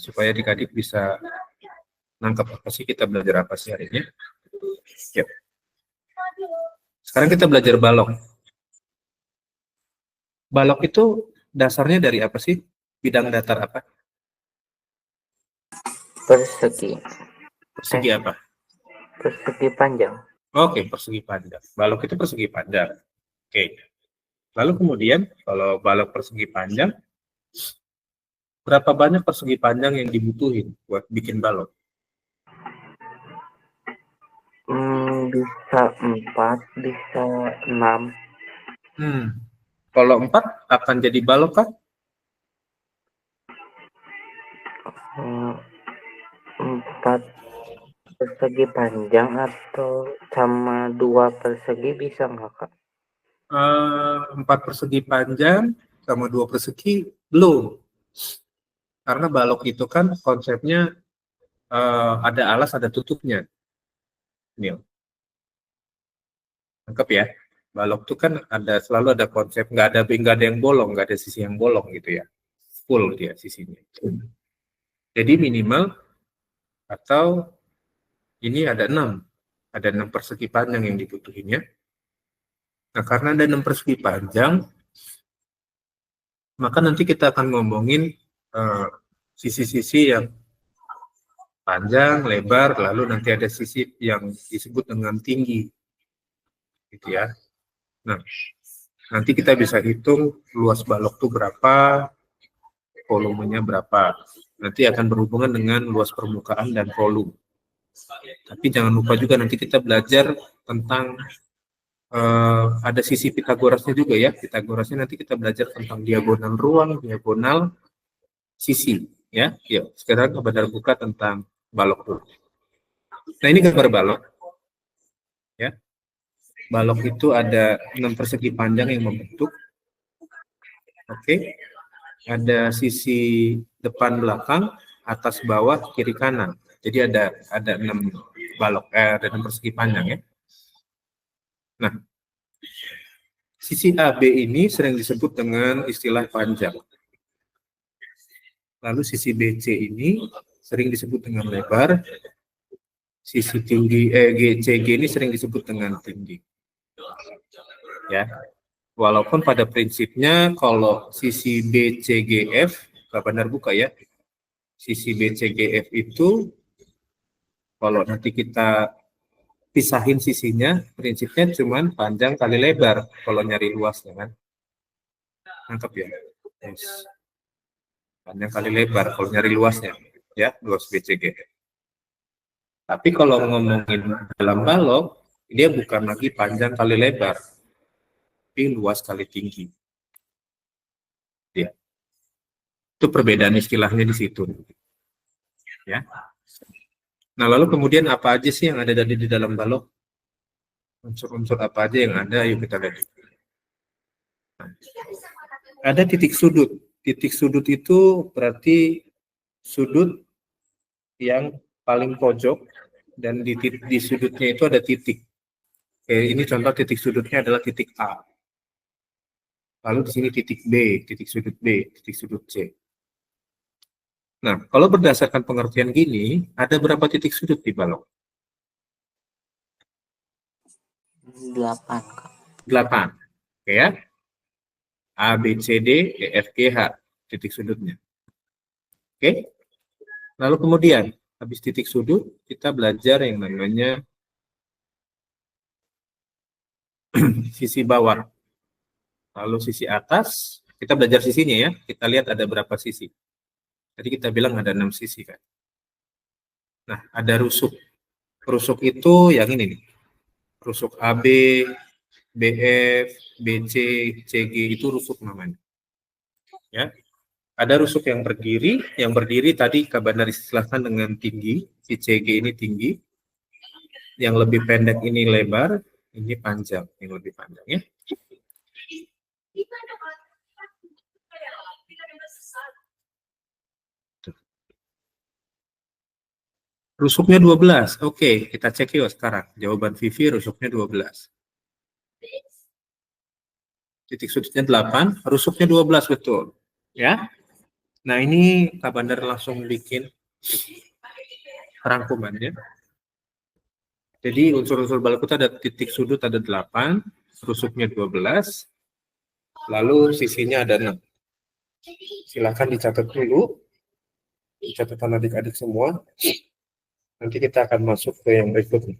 supaya adik-adik bisa nangkep apa sih kita belajar apa sih hari ini. Yuk. Sekarang kita belajar balok. Balok itu dasarnya dari apa sih? Bidang datar apa? Persegi. Persegi apa? Persegi panjang. Oke, persegi panjang. Balok itu persegi panjang. Oke. Lalu kemudian kalau balok persegi panjang, berapa banyak persegi panjang yang dibutuhin buat bikin balok? Bisa 4, bisa 6. Kalau 4 akan jadi balok kan? 4 persegi panjang atau sama 2 persegi bisa nggak, Kak? 4 persegi panjang sama 2 persegi belum. Karena balok itu kan konsepnya ada alas, ada tutupnya. Nil. Lengkap ya. Balok itu kan selalu ada konsep, nggak ada yang bolong, nggak ada sisi yang bolong gitu ya. Full dia sisinya. Jadi minimal atau ini ada 6. Ada 6 persegi panjang yang dibutuhin ya. Nah, karena ada 6 persegi panjang, maka nanti kita akan ngomongin sisi-sisi yang panjang, lebar, lalu nanti ada sisi yang disebut dengan tinggi. Gitu ya. Nah, nanti kita bisa hitung luas balok itu berapa, volumenya berapa. Nanti akan berhubungan dengan luas permukaan dan volume. Tapi jangan lupa juga nanti kita belajar tentang ada sisi Pitagorasnya juga ya. Pitagorasnya nanti kita belajar tentang diagonal ruang, diagonal sisi. Ya, yuk. Sekarang Abadar buka tentang balok dulu. Nah, ini gambar balok. Ya. Balok itu ada 6 persegi panjang yang membentuk. Oke. Ada sisi depan belakang, atas bawah, kiri kanan. Jadi ada 6 balok, ada 6 persegi panjang ya. Nah, sisi AB ini sering disebut dengan istilah panjang. Lalu sisi BC ini sering disebut dengan lebar. Sisi tinggi CG ini sering disebut dengan tinggi. Ya. Walaupun pada prinsipnya kalau sisi BCGF, benar buka ya. Sisi BCGF itu kalau nanti kita pisahin sisinya, prinsipnya cuma panjang kali lebar kalau nyari luasnya kan. Nangkep ya? Yes. Panjang kali lebar kalau nyari luasnya, ya, luas BCGF. Tapi kalau ngomongin dalam balok, dia bukan lagi panjang kali lebar, tapi luas kali tinggi. Ya. Itu perbedaan istilahnya di situ. Ya. Nah, lalu kemudian apa aja sih yang ada di dalam balok? Unsur-unsur apa aja yang ada? Yuk kita lihat. Nah, ada titik sudut. Titik sudut itu berarti sudut yang paling pojok dan di sudutnya itu ada titik. Oke, ini contoh titik sudutnya adalah titik A. Lalu di sini titik B, titik sudut B, titik sudut C. Nah, kalau berdasarkan pengertian gini, ada berapa titik sudut di balok? 8, Kak. 8. Oke ya. A, B, C, D, E, F, G, H. Titik sudutnya. Oke. Lalu kemudian, habis titik sudut, kita belajar yang namanya sisi bawah. Lalu sisi atas, kita belajar sisinya ya. Kita lihat ada berapa sisi. Tadi kita bilang ada 6 sisi kan. Nah, ada rusuk. Rusuk itu yang ini nih. Rusuk AB, BF, BC, CG itu rusuk namanya. Ya. Ada rusuk yang berdiri tadi Kak Bandar istilahkan dengan tinggi, si CG ini tinggi. Yang lebih pendek ini lebar, ini panjang, yang lebih panjang ya. Rusuknya 12. Oke, kita cek yuk sekarang. Jawaban Vivi rusuknya 12. Titik sudutnya 8, rusuknya 12 betul. Ya. Nah, ini Kak Bandar langsung bikin rangkumannya. Jadi unsur-unsur balok itu ada titik sudut ada 8, rusuknya 12, lalu sisinya ada 6. Silakan dicatat dulu, catatan adik-adik semua. Nanti kita akan masuk ke yang berikutnya.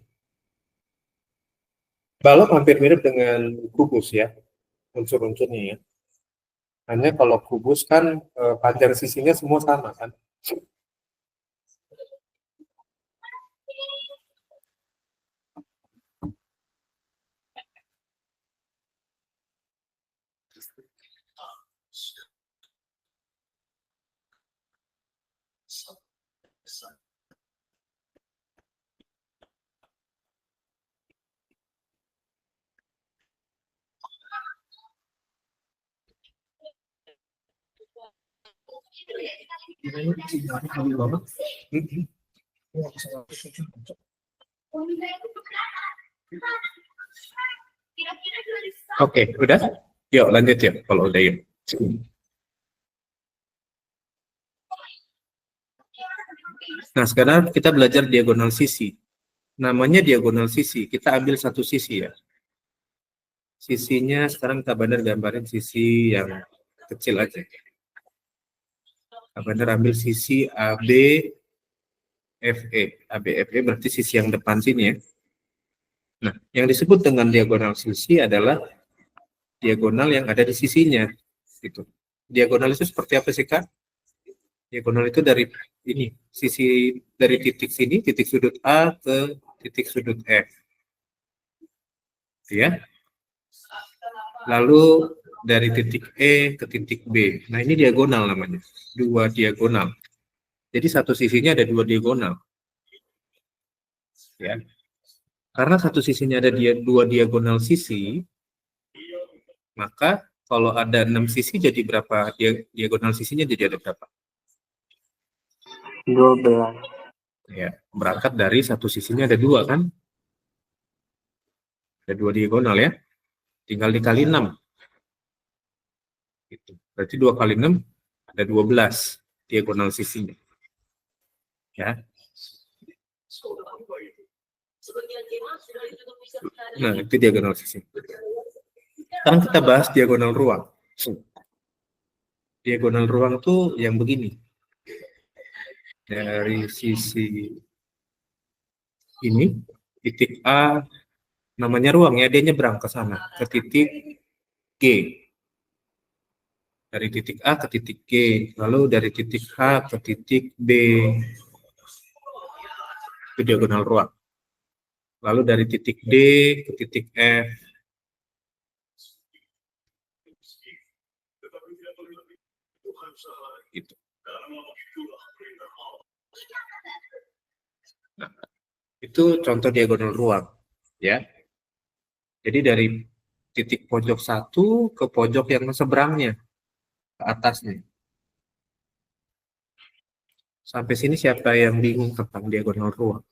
Balok hampir mirip dengan kubus ya, unsur-unsurnya ya. Hanya kalau kubus kan panjang sisinya semua sama kan. Oke, udah? Yuk lanjut ya, kalau udah yuk. Nah, sekarang kita belajar diagonal sisi. Namanya diagonal sisi, kita ambil satu sisi ya. Sisinya sekarang Kak Bandar gambarin sisi yang kecil aja. Kak Bandar ambil sisi ABFE. ABFE berarti sisi yang depan sini ya. Nah, yang disebut dengan diagonal sisi adalah diagonal yang ada di sisinya. Gitu. Diagonal itu seperti apa sih Kak? Diagonal itu dari ini, sisi dari titik sini, titik sudut A ke titik sudut F. Ya. Lalu dari titik E ke titik B. Nah, ini diagonal namanya. Dua diagonal. Jadi satu sisinya ada dua diagonal. Ya. Karena satu sisinya ada dua diagonal sisi, maka kalau ada 6 sisi jadi berapa? Diagonal sisinya jadi ada berapa? 12. Ya, berangkat dari satu sisinya ada dua kan? Ada dua diagonal ya. Tinggal dikali 6. Gitu. Berarti 2 kali 6 ada 12 diagonal sisinya. Ya. Nah, itu diagonal sisi. Sekarang kita bahas diagonal ruang. Diagonal ruang tuh yang begini. Dari sisi ini, titik A, namanya ruang ya, dia nyebrang ke sana, ke titik G. Dari titik A ke titik G, lalu dari titik H ke titik B. Itu diagonal ruang. Lalu dari titik D ke titik F. Gitu. Nah, itu contoh diagonal ruang, ya. Jadi dari titik pojok satu ke pojok yang seberangnya, ke atasnya. Sampai sini siapa yang bingung tentang diagonal ruang?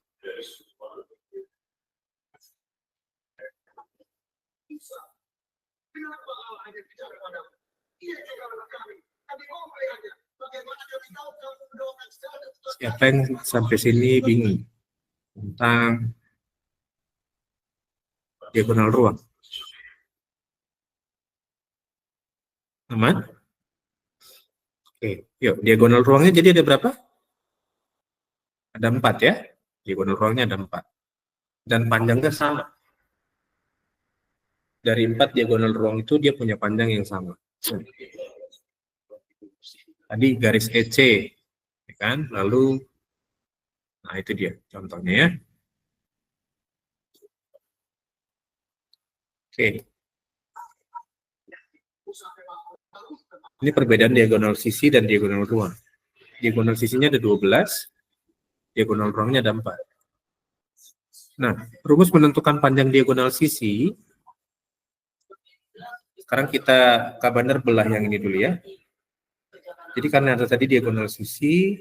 Siapa yang sampai sini bingung tentang diagonal ruang? Aman? Oke, yuk. Diagonal ruangnya jadi ada berapa? Ada 4 ya. Diagonal ruangnya ada 4. Dan panjangnya sama. Dari 4 diagonal ruang itu dia punya panjang yang sama. Tadi garis EC, ya kan? Lalu, nah itu dia contohnya ya. Oke. Ini perbedaan diagonal sisi dan diagonal ruang. Diagonal sisinya ada 12, diagonal ruangnya ada 4. Nah, rumus menentukan panjang diagonal sisi, sekarang kita Kak Bandar belah yang ini dulu ya. Jadi karena ada tadi diagonal sisi,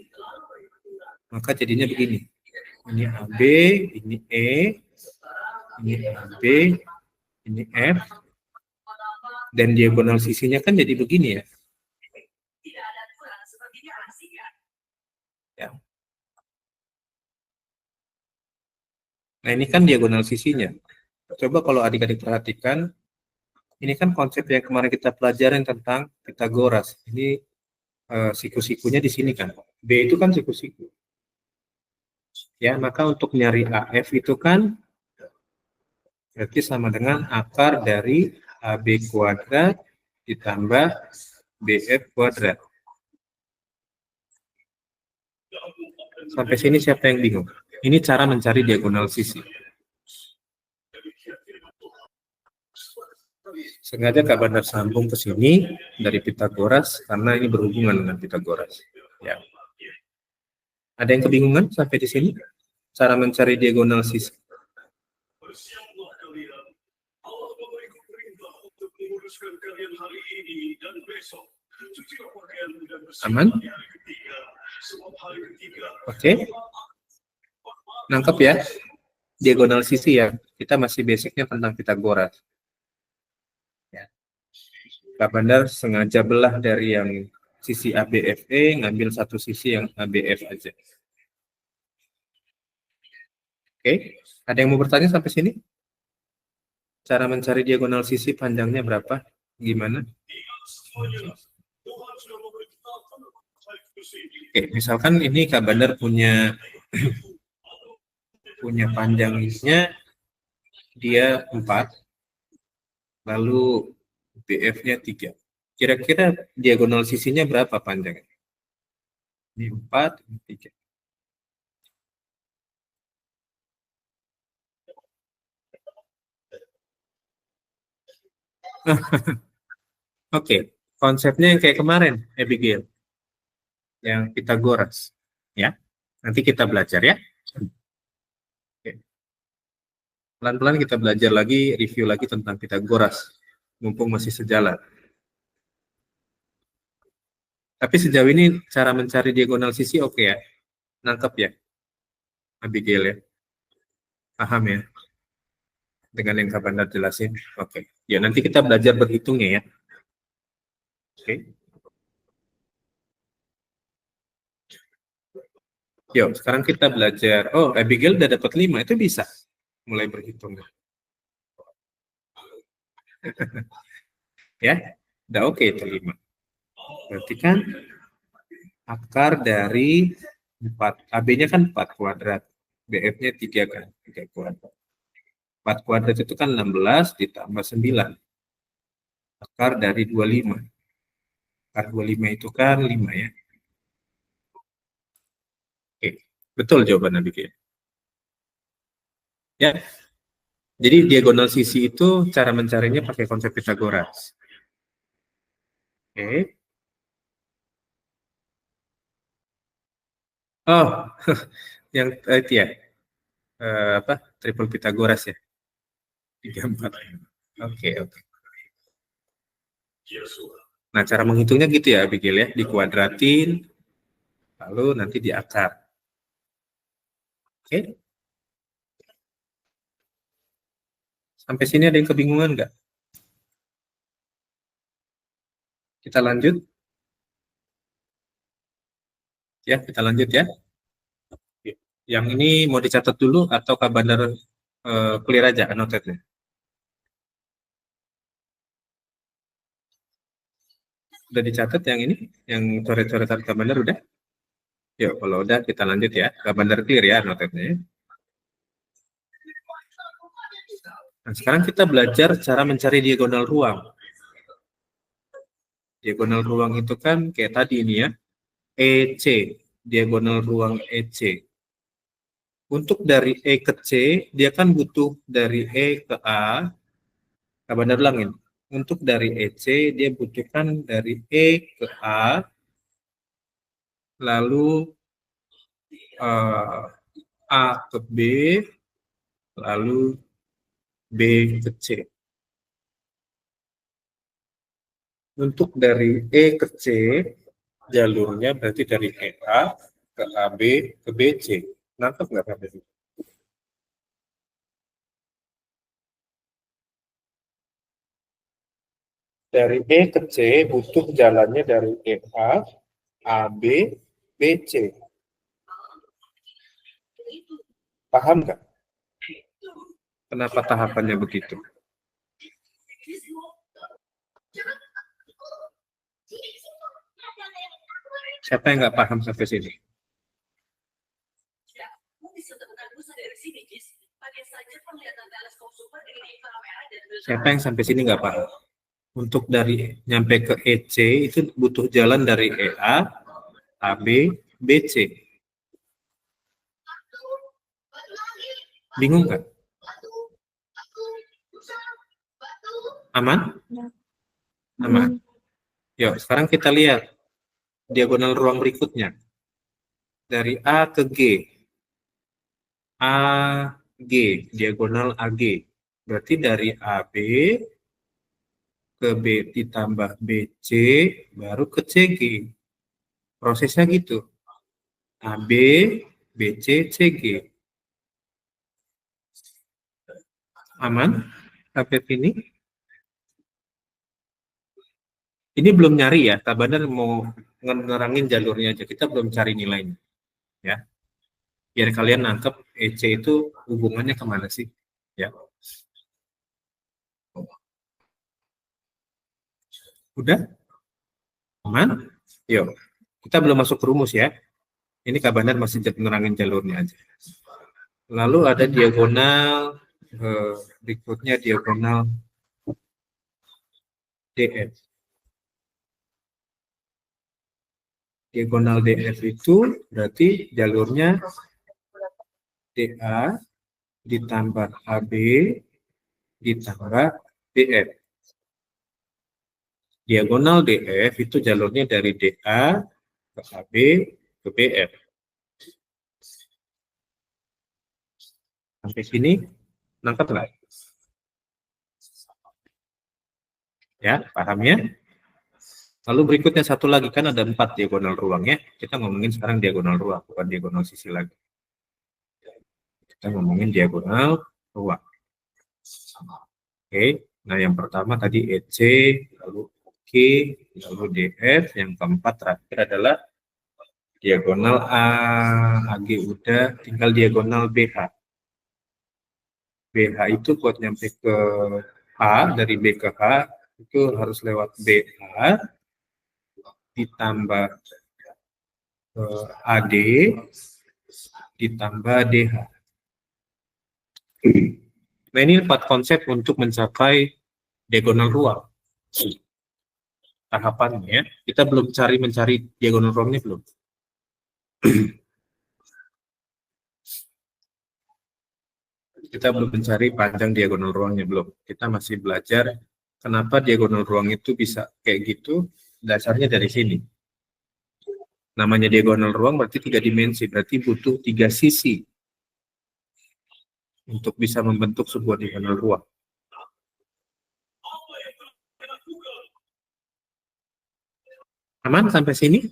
maka jadinya begini. Ini AB, ini E, ini AB, ini F, dan diagonal sisinya kan jadi begini ya. Nah, ini kan diagonal sisinya. Coba kalau adik-adik perhatikan, ini kan konsep yang kemarin kita pelajarin tentang Pitagoras. Ini siku-sikunya di sini kan. B itu kan siku-siku. Ya, maka untuk nyari AF itu kan berarti sama dengan akar dari AB kuadrat ditambah BF kuadrat. Sampai sini siapa yang bingung? Ini cara mencari diagonal sisi. Sengaja Kak Bandar sambung ke sini dari Pitagoras karena ini berhubungan dengan Pitagoras. Ya. Ada yang kebingungan sampai di sini? Cara mencari diagonal sisi. Aman? Oke. Nangkep ya? Diagonal sisi ya. Kita masih basicnya tentang Pitagoras. Ya. Kak Bandar sengaja belah dari yang sisi ABFE, ngambil satu sisi yang ABF aja. Oke, ada yang mau bertanya sampai sini? Cara mencari diagonal sisi panjangnya berapa? Gimana? Oke, misalkan ini Kak Bandar punya panjangnya dia 4, lalu BF-nya 3. Kira-kira diagonal sisinya berapa panjangnya? Ini 4, ini 3. Oke, konsepnya yang kayak kemarin, Abigail. Yang Pitagoras. Ya, nanti kita belajar ya. Oke. Pelan-pelan kita belajar lagi, review lagi tentang Pitagoras. Mumpung masih sejalan. Tapi sejauh ini cara mencari diagonal sisi oke ya? Nangkep ya? Abigail ya? Paham ya? Dengan yang Kak Bandar jelasin? Oke. Ya, nanti kita belajar berhitungnya ya. Oke. Yuk, sekarang kita belajar. Oh, Abigail udah dapat 5, itu bisa mulai berhitung. Ya, udah oke itu 5. Berarti kan akar dari 4. AB-nya kan 4 kuadrat. BF-nya 3 kan, 3 kuadrat. 4 kuadrat itu kan 16 ditambah 9. Akar dari 25. Akar 25 itu kan 5 ya. Oke, betul jawaban Abigail. Ya, jadi diagonal sisi itu cara mencarinya pakai konsep Pitagoras. Oke. Oh, yang itu ya, apa, triple Pitagoras ya, 3, 4. Oke, oke. Nah, cara menghitungnya gitu ya, Abigail ya, dikuadratin, lalu nanti diakar. Oke? Sampai sini ada yang kebingungan nggak? Kita lanjut? Ya, kita lanjut ya. Yang ini mau dicatat dulu atau Kak Bandar clear aja annotate-nya? Udah dicatat yang ini? Yang coret-coretan Kak Bandar udah? Yuk, kalau udah kita lanjut ya. Kak Bandar clear ya annotate-nya. Nah, sekarang kita belajar cara mencari diagonal ruang. Diagonal ruang itu kan kayak tadi ini ya, EC, diagonal ruang EC. Untuk dari E ke C, dia kan butuh dari E ke A, Kabar ulangin. Untuk dari EC, dia butuhkan dari E ke A, lalu A ke B, lalu B ke C. Untuk dari E ke C, jalurnya berarti dari EA ke AB ke BC. Nangkep nggak Pak? Dari E ke C butuh jalannya dari EA, AB, BC. Paham nggak? Kenapa tahapannya begitu? Siapa yang nggak paham sampai sini? Siapa yang sampai sini nggak paham? Untuk dari nyampe ke EC itu butuh jalan dari EA, AB, BC. Bingung nggak? Aman? Aman. Yuk, sekarang kita lihat diagonal ruang berikutnya. Dari A ke G. AG, diagonal AG. Berarti dari AB ke B ditambah BC, baru ke CG. Prosesnya gitu. AB, BC, CG. Aman? Sampai sini? Ini belum nyari ya, Tabanan mau nerangin jalurnya aja. Kita belum cari nilainya. Ya. Biar kalian nangkep EC itu hubungannya kemana sih? Ya. Udah? Aman? Yuk. Kita belum masuk ke rumus ya. Ini Kabanan masih nerangin jalurnya aja. Lalu ada diagonal, berikutnya diagonal DF. Diagonal DF itu berarti jalurnya DA ditambah AB ditambah DF. Diagonal DF itu jalurnya dari DA ke AB ke BF. Sampai sini nangkep nggak? Ya, paham ya? Lalu berikutnya satu lagi, kan ada 4 diagonal ruang ya. Kita ngomongin sekarang diagonal ruang, bukan diagonal sisi lagi. Kita ngomongin diagonal ruang. Oke, nah yang pertama tadi EC, lalu OK, lalu DF, yang keempat terakhir adalah diagonal AG udah, tinggal diagonal BH. BH itu buat nyampe ke H, dari B ke H, itu harus lewat BA, ditambah AD, ditambah DH. Nah ini 4 konsep untuk mencapai diagonal ruang. Tahapannya, kita belum mencari diagonal ruangnya belum. Kita belum mencari panjang diagonal ruangnya belum. Kita masih belajar kenapa diagonal ruang itu bisa kayak gitu. Dasarnya dari sini. Namanya diagonal ruang berarti 3 dimensi, berarti butuh 3 sisi untuk bisa membentuk sebuah diagonal ruang. Aman sampai sini?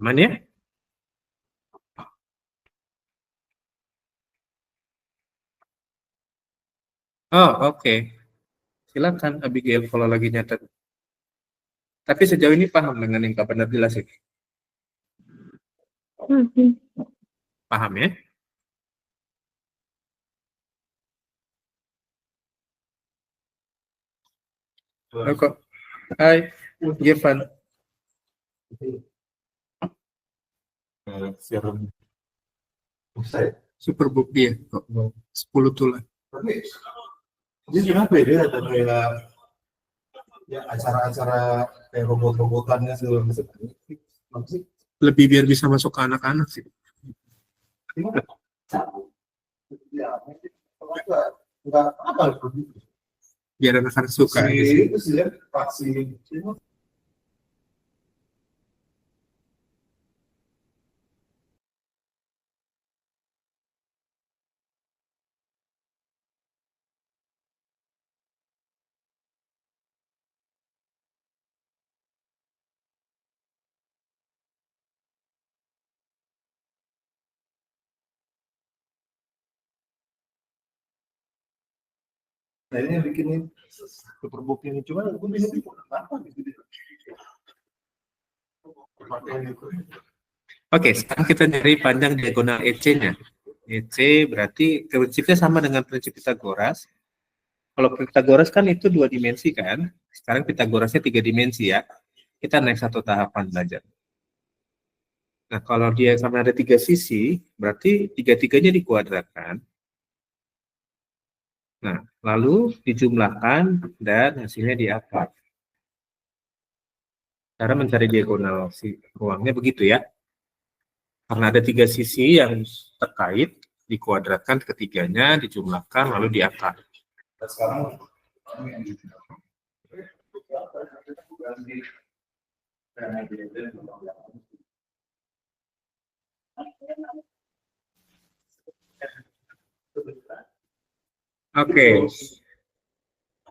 Aman ya? Oh, oke. Silakan Abigail kalau lagi nyatet. Tapi sejauh ini paham dengan yang Kak Benar jelasin? Paham ya? Oke. Hai, Irfan. Superbook dia kok 10 tulang. Ini gimana beda ada kayak ya acara-acara kayak robot-robotannya segala macam. Lebih biar bisa masuk ke anak-anak sih. Ya, enggak apa Biar anak-anak suka aja sih. itu sih ya vaksin. Nah ini yang bikin superbook ini cuma aku bingung apa gitu. Oke, sekarang kita nyari panjang diagonal EC-nya. EC berarti prinsipnya sama dengan prinsip Pitagoras. Kalau Pitagoras kan itu 2 dimensi kan. Sekarang Pitagorasnya 3 dimensi ya. Kita naik satu tahapan belajar. Nah, kalau dia sama ada 3 sisi, berarti tiga-tiganya dikuadratkan. Nah, lalu dijumlahkan dan hasilnya diakar. Cara mencari diagonal si ruangnya begitu ya. Karena ada 3 sisi yang terkait, dikuadratkan ketiganya, dijumlahkan, lalu diakar. Sekarang Oke,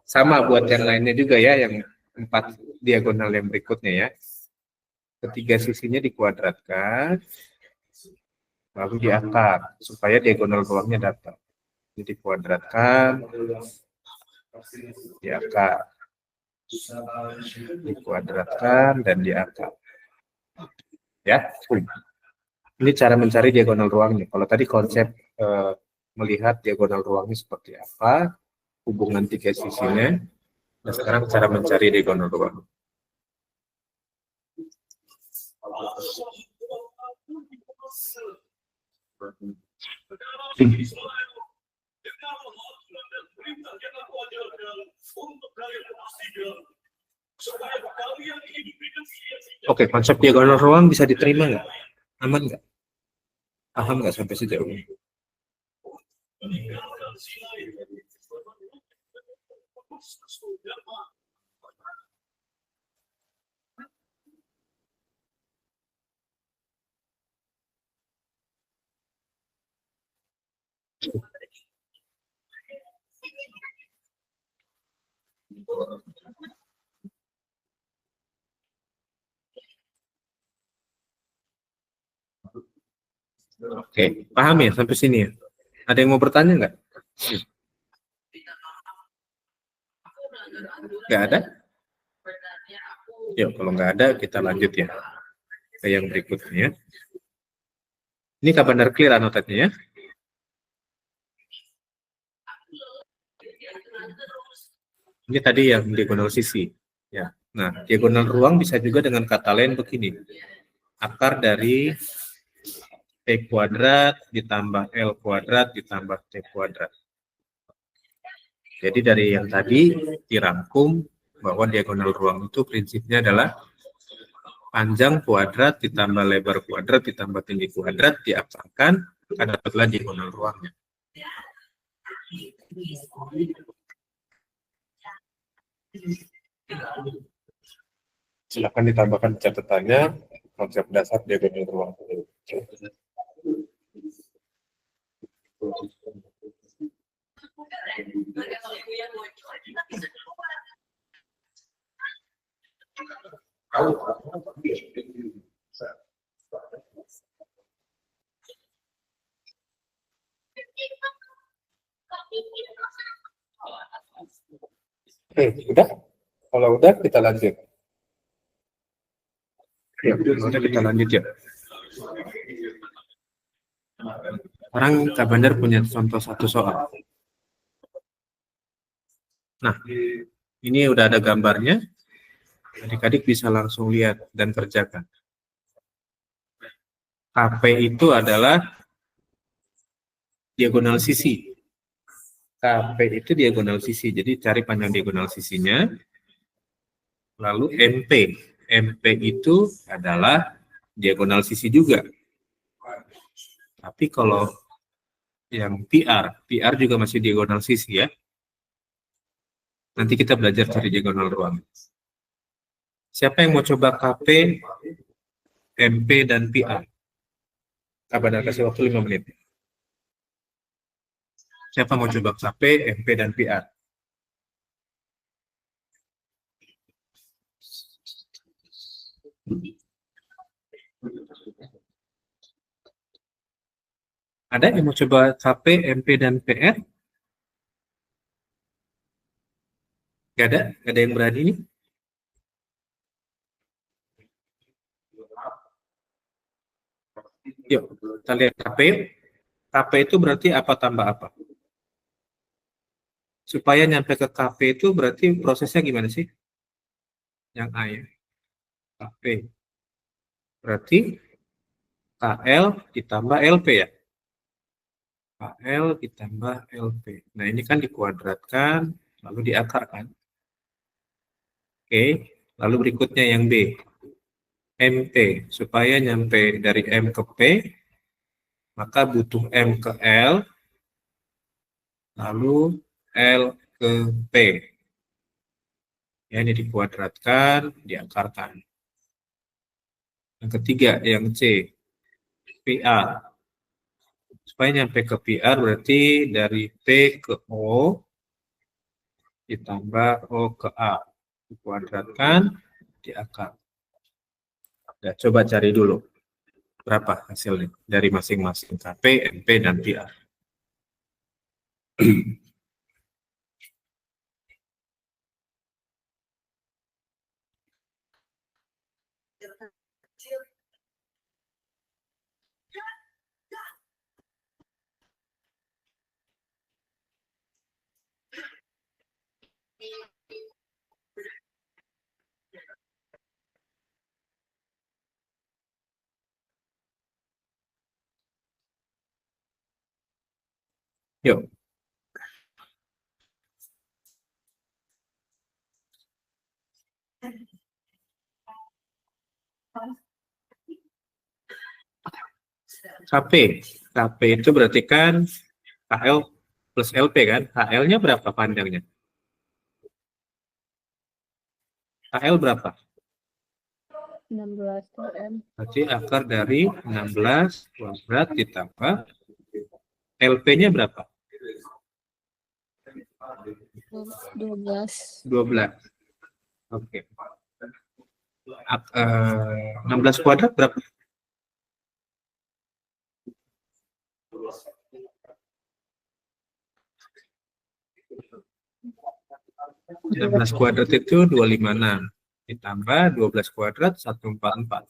sama buat yang lainnya juga ya, yang 4 diagonal yang berikutnya ya. Ketiga sisinya dikuadratkan, lalu diakar, supaya diagonal ruangnya dapat. Jadi dikuadratkan, diakar, dikuadratkan, dan diakar. Ya, ini cara mencari diagonal ruangnya. Kalau tadi konsep melihat diagonal ruangnya seperti apa, hubungan 3 sisinya. Nah, sekarang cara mencari diagonal ruang. Oke, konsep diagonal ruang bisa diterima nggak? Aman nggak? Paham nggak sampai sejauh ini? Oke, paham ya sampai sini ya? Ada yang mau bertanya nggak? Nggak ada? Yuk, kalau nggak ada, kita lanjut ya ke yang berikutnya. Ini kabar clear anotatnya ya? Ini tadi yang diagonal sisi. Ya. Nah, diagonal ruang bisa juga dengan kata lain begini. Akar dari T kuadrat ditambah L kuadrat ditambah T kuadrat. Jadi dari yang tadi dirangkum bahwa diagonal ruang itu prinsipnya adalah panjang kuadrat ditambah lebar kuadrat ditambah tinggi kuadrat diakarkan, maka dapatlah diagonal ruangnya. Silakan ditambahkan catatannya konsep dasar diagonal ruang. Udah? Kalau udah kita lanjut. Ya, udah kita lanjut ya. Sekarang Kak Bandar punya contoh satu soal. Nah, ini udah ada gambarnya. Adik-adik bisa langsung lihat dan kerjakan. KP itu adalah diagonal sisi. KP itu diagonal sisi. Jadi cari panjang diagonal sisinya. Lalu MP. MP itu adalah diagonal sisi juga. Tapi kalau yang PR juga masih diagonal sisi ya. Nanti kita belajar cari diagonal ruang. Siapa yang mau coba KP, MP, dan PR? Kabar kasih waktu 5 menit. Siapa mau coba KP, MP, dan PR? Ada yang mau coba KP, MP, dan PR? Gak ada? Gak ada yang berani nih? Yuk, kita lihat KP. KP itu berarti apa tambah apa? Supaya nyampe ke KP itu berarti prosesnya gimana sih? Yang A ya. KP. Berarti KL ditambah LP ya. KL ditambah LP. Nah, ini kan dikuadratkan, lalu diakarkan. Oke, lalu berikutnya yang B. MP. Supaya nyampe dari M ke P, maka butuh M ke L, lalu L ke P. Ya, ini dikuadratkan, diakarkan. Yang ketiga, yang C. PR. Supaya nyampe ke PR berarti dari P ke O ditambah O ke A. Dikuadratkan, diakar. Ya, coba cari dulu berapa hasilnya dari masing-masing KP, MP, dan PR. Yuk. KP. KP itu berarti kan KL plus LP kan? KL-nya berapa panjangnya? KL berapa? 16 cm. Berarti akar dari 16 kuadrat ditambah LP-nya berapa? 12. 12. Oke. 16 kuadrat berapa? 16 kuadrat itu 256. Ditambah 12 kuadrat 144.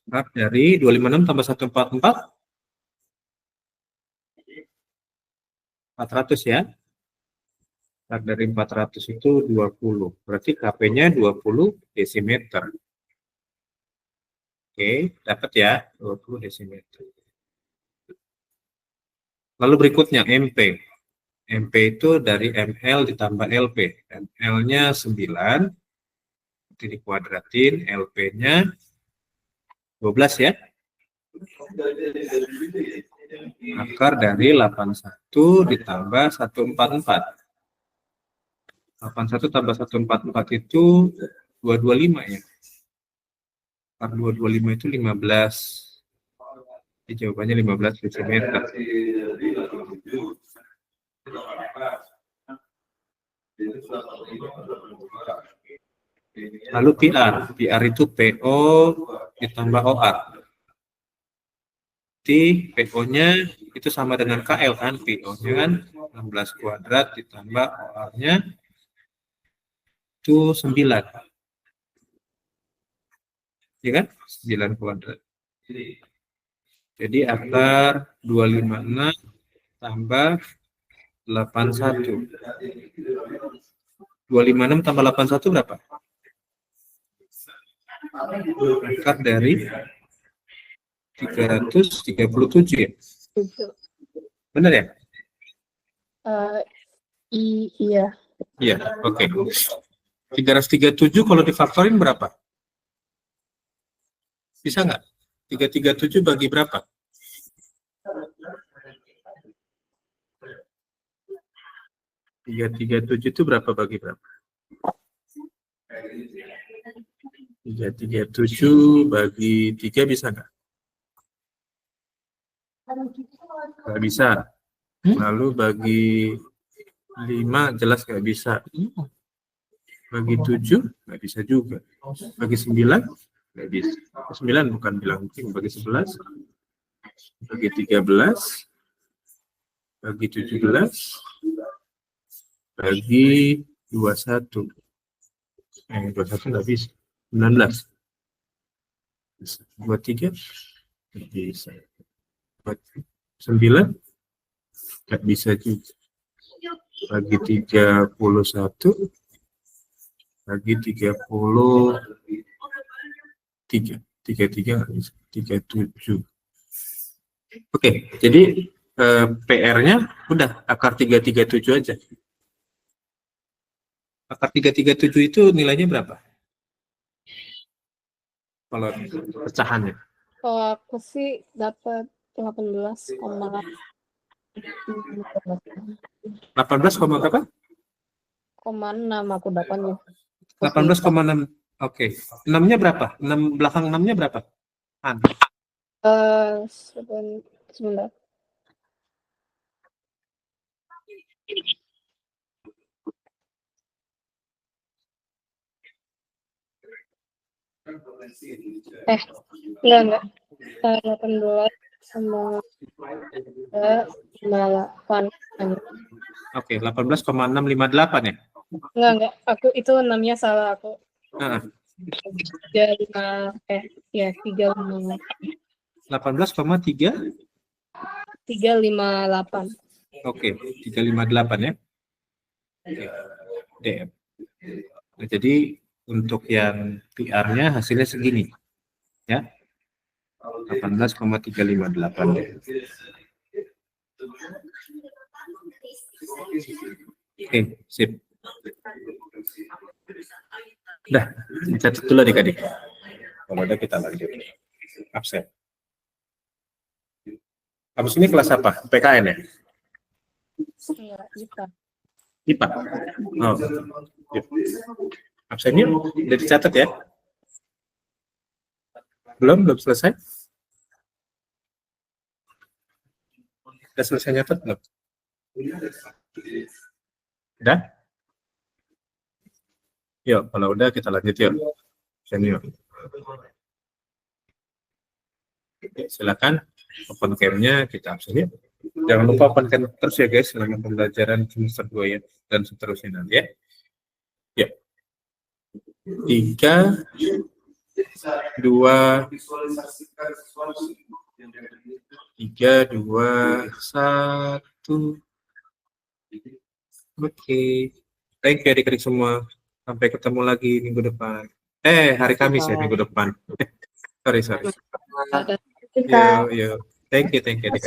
Akar dari 256 tambah 144 400 ya. Akar dari 400 itu 20. Berarti KP-nya 20 desimeter. Oke, dapat ya 20 desimeter. Lalu berikutnya MP. MP itu dari ML ditambah LP. ML-nya 9. Nanti dikuadratin, LP-nya 12 ya. Akar dari 81 ditambah 144. 81 tambah 144 itu 225 ya. Akar 225 itu 15. Jadi jawabannya 15 cm. Lalu PR. PR itu PO ditambah OR. Jadi PO-nya itu sama dengan KL kan. PO-nya kan 16 kuadrat ditambah OR-nya itu 9. Ya kan? 9 kuadrat. Jadi akar 256 tambah 81. 256 tambah 81 berapa? Akar dari 337 ya? Itu. Benar ya? Iya. Iya, oke. 337 kalau difaktorin berapa? Bisa nggak? 337 bagi berapa? 337 itu berapa bagi berapa? 337 bagi 3 bisa nggak? Nggak bisa. Lalu bagi 5 jelas nggak bisa. Bagi 7 nggak bisa juga. Bagi 9 nggak bisa. 9 bukan bilang mungkin. Bagi 11, bagi 13, bagi 17, bagi 21. 21 nggak bisa. 19. 23, Bisa. 9 nggak bisa juga. Bagi 31 bagi 33 nggak bisa. 37. Oke, jadi PR-nya udah akar 337 aja. Akar 337 itu nilainya berapa? Kalau pecahannya. Kalau aku sih dapat 18,6 18, berapa? aku dapatnya. 18,6. Oke. 6-nya berapa? 6 belakang 6-nya berapa? Sebentar. Enggak. 18 sama 8. Oke, 18,658 ya? Enggak. Aku itu 6-nya salah aku. Heeh. 358. 18,3. 358. Oke, 358 ya. Oke. DM. Nah, jadi untuk yang PR-nya hasilnya segini. Ya. 18,358. Oke, sip. Udah, catat dulu adik-adik. Kalau udah kita lanjut. Absen. Habis ini kelas apa? PKN ya? Enggak, IPA. IPA? Oh, yuk. Absen yuk, udah dicatat ya? Belum selesai? Udah selesai nyatet belum? Udah? Yuk, kalau udah kita lanjut yuk. Senior. Silakan open cam-nya, kita absen yuk. Jangan lupa open cam terus ya guys selama pembelajaran semester 2 ya dan seterusnya nanti ya. Ya. 3 2 1. Oke. Thank you adik-adik semua. Sampai ketemu lagi minggu depan. Hari Kamis ya minggu depan. Sorry. Ada Yo. Thank you adik-adik.